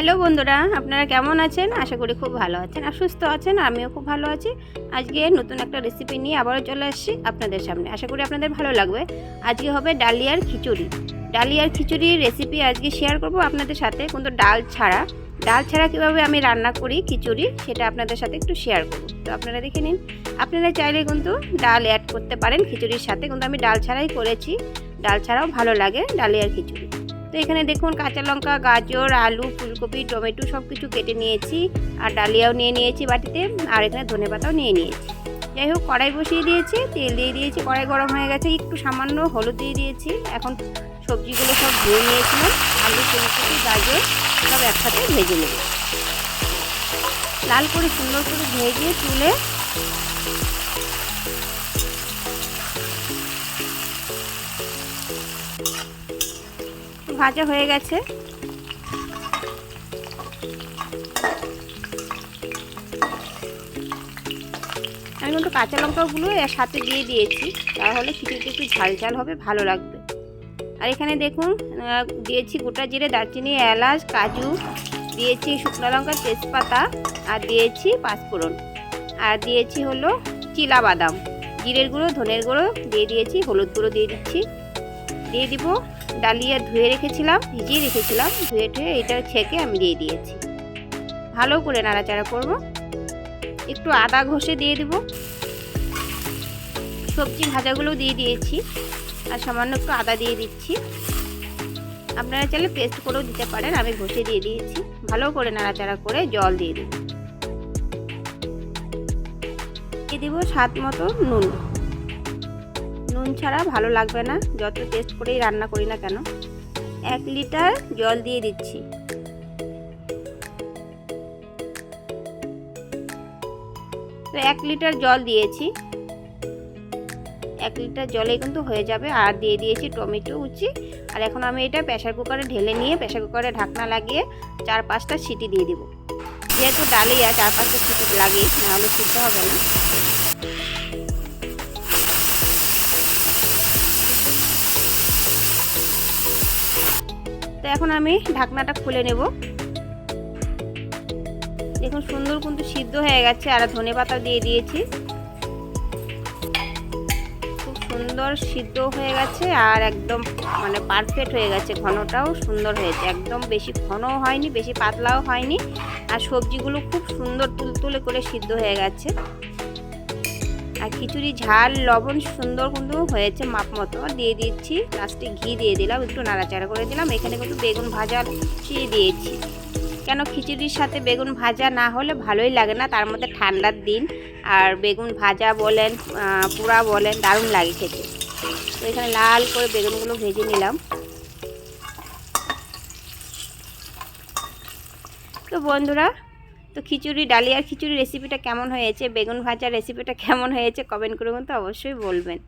Hello বন্ধুরা, আপনারা কেমন আছেন? আশা করি খুব ভালো আছেন আর সুস্থ আছেন। আমিও খুব ভালো আছি। আজকে নতুন একটা রেসিপি নিয়ে আবারও চলে আসছি আপনাদের সামনে। আশা করি আপনাদের ভালো লাগবে। আজকে হবে ডালিয়ার খিচুড়ি। ডালিয়ার খিচুড়ির রেসিপি আজকে শেয়ার করব আপনাদের সাথে, কিন্তু ডাল ছাড়া কীভাবে আমি রান্না করি খিচুড়ি সেটা আপনাদের সাথে একটু শেয়ার করব। তো আপনারা দেখে নিন। আপনারা চাইলে কিন্তু ডাল অ্যাড করতে পারেন খিচুড়ির সাথে, কিন্তু আমি ডাল ছাড়াই করেছি। ডাল ছাড়াও ভালো লাগে ডালিয়ার খিচুড়ি। তো এখানে দেখুন কাঁচা লঙ্কা, গাজর, আলু, ফুলকপি, টমেটো সব কিছু কেটে নিয়েছি আর ডালিয়াও নিয়ে নিয়েছি বাটিতে, আর এখানে ধনেপাতাও নিয়ে নিয়েছি। যাই হোক, কড়াই বসিয়ে দিয়েছি, তেল দিয়ে দিয়েছি, কড়াই গরম হয়ে গেছে, একটু সামান্য হলুদ দিয়ে দিয়েছি। এখন সবজিগুলো সব ধুয়ে নিয়েছিলাম, আলু, ফুলকপি, গাজর সব একসাথে ভেজে নেব। লাল করে সুন্দর করে ভেজে তুলে ভাজা হয়ে গেছে। আমি কিন্তু কাঁচা লঙ্কাগুলো এর সাথে দিয়ে দিয়েছি, তাহলে খিচুড়িটা একটু ঝাল ঝাল হবে, ভালো লাগবে। আর এখানে দেখুন দিয়েছি গোটা জিরে, দারচিনি, এলাচ, কাজু, দিয়েছি শুকনো লঙ্কা, তেজপাতা, আর দিয়েছি পাঁচফোড়ন, আর দিয়েছি হলো চিলা বাদাম, জিরের গুঁড়ো, ধনের গুঁড়ো দিয়ে দিয়েছি, হলুদ গুঁড়ো দিয়ে দিচ্ছি। দিয়ে দিব ডালিয়া ধুয়ে রেখেছিলাম, ভিজিয়ে রেখেছিলাম, ধুয়ে টুয়ে এটা ছেঁকে আমি দিয়ে দিয়েছি। ভালো করে নাড়াচাড়া করব। একটু আদা ঘষে দিয়ে দিব। সবজি ভাজাগুলো দিয়ে দিয়েছি আর সামান্য একটু আদা দিয়ে দিচ্ছি। আপনারা চাইলে পেস্ট করেও দিতে পারেন, আমি ঘষে দিয়ে দিয়েছি। ভালো করে নাড়াচাড়া করে জল দিয়ে দেব। দিয়ে দিব স্বাদ মতো নুন। নুন ছাড়া ভালো লাগবে না, যত টেস্ট করেই রান্না করি না কেন। 1 লিটার জল দিয়ে দিচ্ছি। তো 1 লিটার জল দিয়েছি। 1 লিটার জলে কিন্তু হয়ে যাবে। আর দিয়ে দিয়েছি টমেটো কুচি। আর এখন আমি এটা প্রেসার কুকারে ঢেলে নিয়ে প্রেসার কুকারে ঢাকনা লাগিয়ে 4-5টা সিটি দিয়ে দিব। যেহেতু ডালিয়া 4-5টা সিটি লাগে, নাহলে সিদ্ধ হবে না। তো এখন আমি ঢাকনাটা খুলে নেব। দেখুন সুন্দর কিন্তু সিদ্ধ হয়ে গেছে। আর ধনেপাতা দিয়ে দিয়েছি, খুব সুন্দর সিদ্ধ হয়ে গেছে আর একদম মানে পারফেক্ট হয়ে গেছে। ঘনটাও সুন্দর হয়েছে, একদম বেশি ঘনও হয়নি, বেশি পাতলাও হয়নি। আর সবজিগুলো খুব সুন্দর তুলতুলে করে সিদ্ধ হয়ে গেছে। আর খিচুড়ি ঝাল লবণ সুন্দর কিন্তু হয়েছে মাপ মতো। দিয়ে দিচ্ছি লাস্টে ঘি দিয়ে দিলাম, একটু নাড়াচাড়া করে দিলাম। এখানে কিন্তু বেগুন ভাজা দিয়েছি, কেন খিচুড়ির সাথে বেগুন ভাজা না হলে ভালোই লাগে না, তার মধ্যে ঠান্ডার দিন। আর বেগুন ভাজা বলেন পোড়া বলেন দারুণ লাগে খেতে। তো এখানে লাল করে বেগুনগুলো ভেজে নিলাম। তো বন্ধুরা, তো ডালিয়ার খিচুড়ি রেসিপিটা কেমন হয়েছে, বেগুন ভাজার রেসিপিটা কেমন হয়েছে কমেন্ট করে কিন্তু অবশ্যই বলবেন।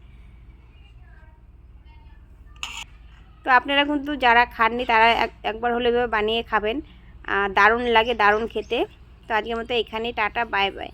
তো আপনারা কিন্তু যারা খাননি তারা একবার হলে বানিয়ে খাবেন, দারুণ লাগে, দারুণ খেতে। তো আজকের মতো এখানেই, টাটা, বাই বাই।